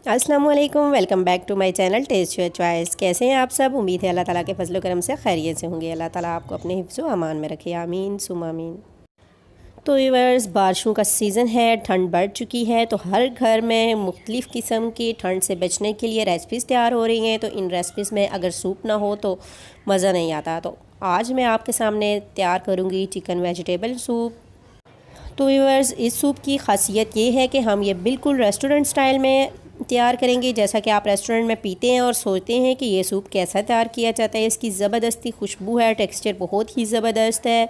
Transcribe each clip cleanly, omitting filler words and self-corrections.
अस्सलाम वालेकुम, welcome back to my channel test your choice. कैसे हैं आप सब? उम्मीद है अल्लाह ताला के फजल करम से खैरियत से होंगे। अल्लाह ताला आपको अपने हिफ्ज़ व अमान में रखे, आमीन सुम आमीन। तो व्यूअर्स, बारिशों का सीज़न है, ठंड बढ़ चुकी है, तो हर घर में मुख्तलिफ़ किस्म की ठंड से बचने के लिए रेसिपीज़ तैयार हो रही हैं। तो इन रेसिपीज़ में अगर सूप ना हो तो मज़ा नहीं आता। तो आज मैं आपके सामने तैयार करूँगी चिकन वेजिटेबल सूप। तो व्यूअर्स, इस सूप की ख़ासियत ये है कि हम ये बिल्कुल रेस्टोरेंट स्टाइल में तैयार करेंगे, जैसा कि आप रेस्टोरेंट में पीते हैं और सोचते हैं कि ये सूप कैसा तैयार किया जाता है। इसकी ज़बरदस्ती खुशबू है, टेक्सचर बहुत ही ज़बरदस्त है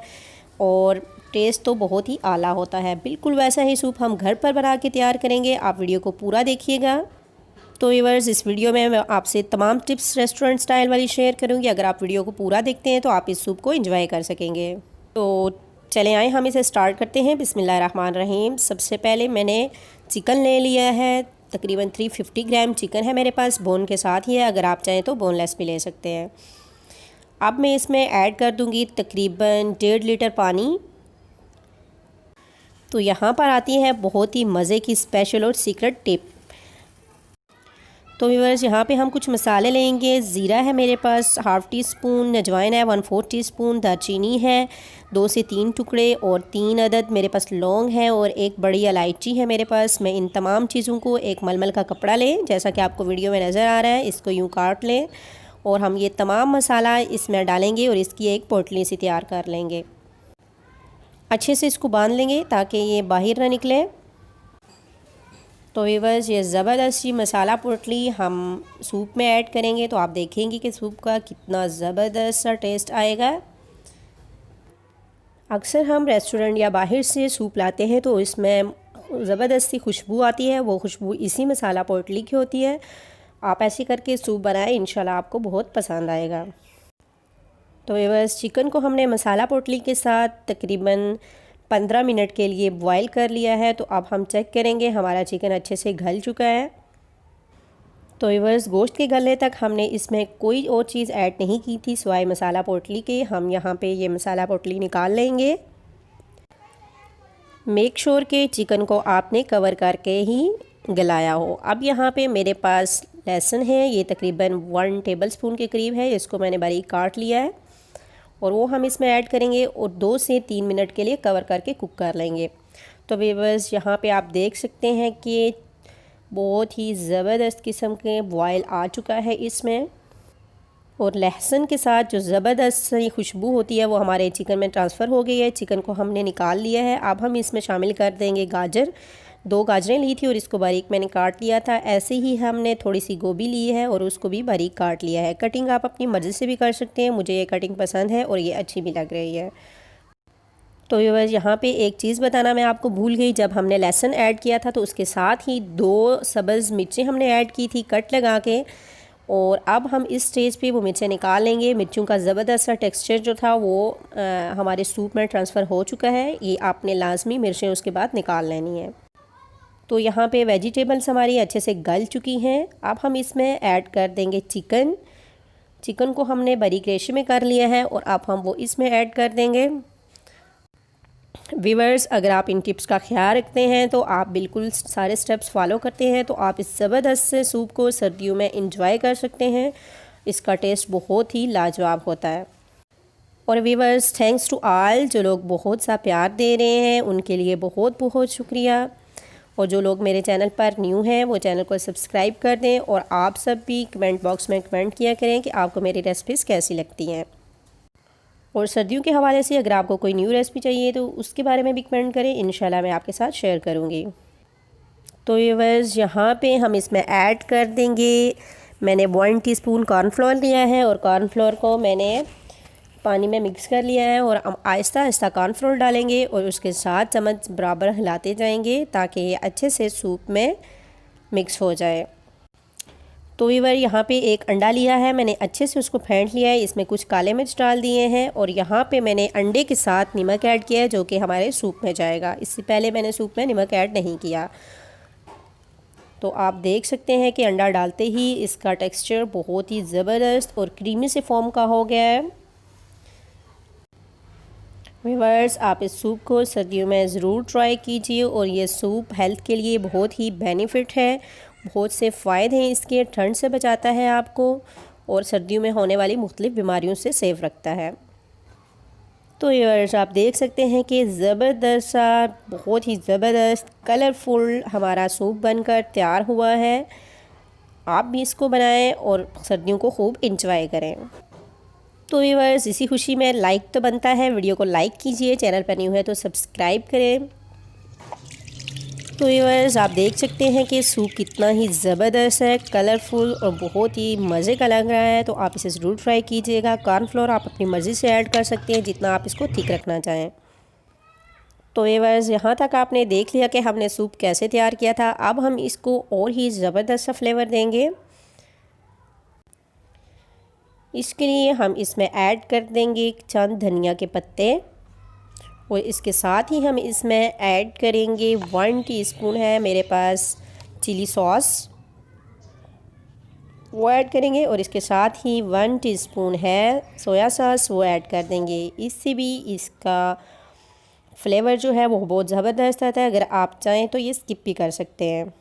और टेस्ट तो बहुत ही आला होता है। बिल्कुल वैसा ही सूप हम घर पर बना के तैयार करेंगे। आप वीडियो को पूरा देखिएगा। तो व्यूअर्स, इस वीडियो में मैं आपसे तमाम टिप्स रेस्टोरेंट स्टाइल वाली शेयर करूँगी। अगर आप वीडियो को पूरा देखते हैं तो आप इस सूप को इंजॉय कर सकेंगे। तो चलें आए हम इसे स्टार्ट करते हैं। बिस्मिल्लाहिर्रहमानिर्रहीम। सबसे पहले मैंने चिकन ले लिया है, तकरीबन 350 ग्राम चिकन है मेरे पास, बोन के साथ ही है। अगर आप चाहें तो बोनलेस भी ले सकते हैं। अब मैं इसमें ऐड कर दूंगी तकरीबन 1.5 लीटर पानी। तो यहाँ पर आती है बहुत ही मज़े की स्पेशल और सीक्रेट टिप। तो व्यूअर्स, यहाँ पे हम कुछ मसाले लेंगे। ज़ीरा है मेरे पास हाफ़ टी स्पून, अजवाइन है 1/4 टीस्पून, दालचीनी है 2 से 3 टुकड़े और 3 अदद मेरे पास लौंग है और एक बड़ी इलायची है मेरे पास। मैं इन तमाम चीज़ों को एक मलमल का कपड़ा लें, जैसा कि आपको वीडियो में नज़र आ रहा है, इसको यूँ काट लें और हम ये तमाम मसाला इसमें डालेंगे और इसकी एक पोटली सी तैयार कर लेंगे। अच्छे से इसको बांध लेंगे ताकि ये बाहर ना निकले। तो व्यूअर्स, ये ज़बरदस्त सी मसाला पोटली हम सूप में ऐड करेंगे तो आप देखेंगे कि सूप का कितना ज़बरदस्त सा टेस्ट आएगा। अक्सर हम रेस्टोरेंट या बाहर से सूप लाते हैं तो इसमें ज़बरदस्ती खुशबू आती है, वो खुशबू इसी मसाला पोटली की होती है। आप ऐसे करके सूप बनाएं, इंशाल्लाह आपको बहुत पसंद आएगा। तो व्यूअर्स, चिकन को हमने मसाला पोटली के साथ तकरीबन 15 मिनट के लिए बॉईल कर लिया है। तो अब हम चेक करेंगे हमारा चिकन अच्छे से गल चुका है। तो व्यूअर्स, गोश्त के गलने तक हमने इसमें कोई और चीज़ ऐड नहीं की थी सिवाय मसाला पोटली के। हम यहाँ पे ये मसाला पोटली निकाल लेंगे। मेक श्योर के चिकन को आपने कवर करके ही गलाया हो। अब यहाँ पे मेरे पास लहसुन है, ये तकरीबन 1 टेबलस्पून के करीब है। इसको मैंने बारीक काट लिया है और वो हम इसमें ऐड करेंगे और 2 से 3 मिनट के लिए कवर करके कुक कर लेंगे। तो व्यूअर्स, यहाँ पे आप देख सकते हैं कि बहुत ही ज़बरदस्त किस्म के बॉयल आ चुका है इसमें और लहसुन के साथ जो ज़बरदस्त सी खुशबू होती है वो हमारे चिकन में ट्रांसफ़र हो गई है। चिकन को हमने निकाल लिया है। अब हम इसमें शामिल कर देंगे गाजर। 2 गाजरें ली थी और इसको बारीक मैंने काट लिया था। ऐसे ही हमने थोड़ी सी गोभी ली है और उसको भी बारीक काट लिया है। कटिंग आप अपनी मर्ज़ी से भी कर सकते हैं, मुझे ये कटिंग पसंद है और ये अच्छी भी लग रही है। तो व्यूअर्स, यहाँ पे एक चीज़ बताना मैं आपको भूल गई। जब हमने लहसुन ऐड किया था तो उसके साथ ही 2 सब्ज़ मिर्चें हमने ऐड की थी कट लगा के और अब हम इस स्टेज पे वो मिर्चें निकाल लेंगे। मिर्चों का ज़बरदस्त सा टेक्सचर जो था वो हमारे सूप में ट्रांसफ़र हो चुका है। ये आपने लाजमी मिर्चें उसके बाद निकाल लेनी है। तो यहाँ पे वेजिटेबल्स हमारी अच्छे से गल चुकी हैं। अब हम इसमें ऐड कर देंगे चिकन। चिकन को हमने बारीक रेशे में कर लिया है और अब हम वो इसमें ऐड कर देंगे। व्यूअर्स, अगर आप इन टिप्स का ख्याल रखते हैं तो आप बिल्कुल सारे स्टेप्स फॉलो करते हैं तो आप इस ज़बरदस्त से सूप को सर्दियों में इंजॉय कर सकते हैं। इसका टेस्ट बहुत ही लाजवाब होता है। और व्यूअर्स, थैंक्स टू ऑल जो लोग बहुत सा प्यार दे रहे हैं, उनके लिए बहुत बहुत शुक्रिया। और जो लोग मेरे चैनल पर न्यू हैं वो चैनल को सब्सक्राइब कर दें और आप सब भी कमेंट बॉक्स में कमेंट किया करें कि आपको मेरी रेसिपीज़ कैसी लगती हैं। और सर्दियों के हवाले से अगर आपको कोई न्यू रेसिपी चाहिए तो उसके बारे में भी कमेंट करें, इंशाल्लाह मैं आपके साथ शेयर करूँगी। तो व्यूअर्स, यहाँ पे हम इसमें ऐड कर देंगे, मैंने 1 टीस्पून कॉर्नफ्लोर लिया है और कॉर्नफ्लोर को मैंने पानी में मिक्स कर लिया है और हम आहिस्ता आहिस्ता कॉर्नफ्लोर डालेंगे और उसके साथ चम्मच बराबर हिलाते जाएंगे ताकि ये अच्छे से सूप में मिक्स हो जाए। तो व्यूअर, यहाँ पे एक अंडा लिया है, मैंने अच्छे से उसको फेंट लिया है। इसमें कुछ काले मिर्च डाल दिए हैं और यहाँ पे मैंने अंडे के साथ नमक ऐड किया है जो कि हमारे सूप में जाएगा। इससे पहले मैंने सूप में नमक ऐड नहीं किया। तो आप देख सकते हैं कि अंडा डालते ही इसका टेक्सचर बहुत ही ज़बरदस्त और क्रीमी से फॉर्म का हो गया है। व्यूअर्स, आप इस सूप को सर्दियों में ज़रूर ट्राई कीजिए और ये सूप हेल्थ के लिए बहुत ही बेनिफिट है बहुत से फ़ायदे हैं इसके। ठंड से बचाता है आपको और सर्दियों में होने वाली मुख्तलिफ़ बीमारियों से सेफ रखता है। तो व्यूअर्स आप देख सकते हैं कि ज़बरदस्त सा, बहुत ही ज़बरदस्त कलरफुल हमारा सूप बनकर तैयार हुआ है। आप भी इसको बनाएं और सर्दियों को खूब इंजॉय करें। तो व्यूअर्स इसी खुशी में लाइक तो बनता है, वीडियो को लाइक कीजिए, चैनल पर न्यू है तो सब्सक्राइब करें। तो व्यूअर्स आप देख सकते हैं कि सूप कितना ही ज़बरदस्त है, कलरफुल और बहुत ही मज़े का लग रहा है। तो आप इसे ज़रूर ट्राई कीजिएगा। कॉर्नफ्लोर आप अपनी मर्ज़ी से ऐड कर सकते हैं, जितना आप इसको थिक रखना चाहें। तो व्यूअर्स यहाँ तक आपने देख लिया कि हमने सूप कैसे तैयार किया था। अब हम इसको और ही ज़बरदस्त सा फ्लेवर देंगे। इसके लिए हम इसमें ऐड कर देंगे चंद धनिया के पत्ते और इसके साथ ही हम इसमें ऐड करेंगे 1 टीस्पून है मेरे पास चिली सॉस, वो ऐड करेंगे। और इसके साथ ही 1 टीस्पून है सोया सॉस, वो ऐड कर देंगे। इससे भी इसका फ्लेवर जो है वो बहुत ज़बरदस्त आता है। अगर आप चाहें तो ये स्किप भी कर सकते हैं।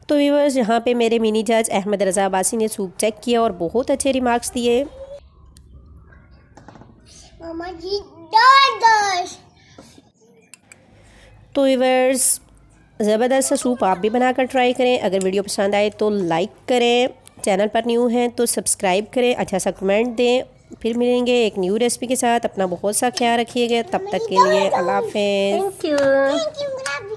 तो व्यूअर्स यहाँ पे मेरे मिनी जज अहमद रज़ा अब्बासी ने सूप चेक किया और बहुत अच्छे रिमार्क्स दिए। मामा जी दादा। तो व्यूअर्स ज़बरदस्त सा सूप आप भी बनाकर ट्राई करें। अगर वीडियो पसंद आए तो लाइक करें, चैनल पर न्यू हैं तो सब्सक्राइब करें, अच्छा सा कमेंट दें। फिर मिलेंगे एक न्यू रेसिपी के साथ। अपना बहुत सा ख्याल रखिएगा। तब तक के लिए अल्लाह हाफ़िज़। Thank you.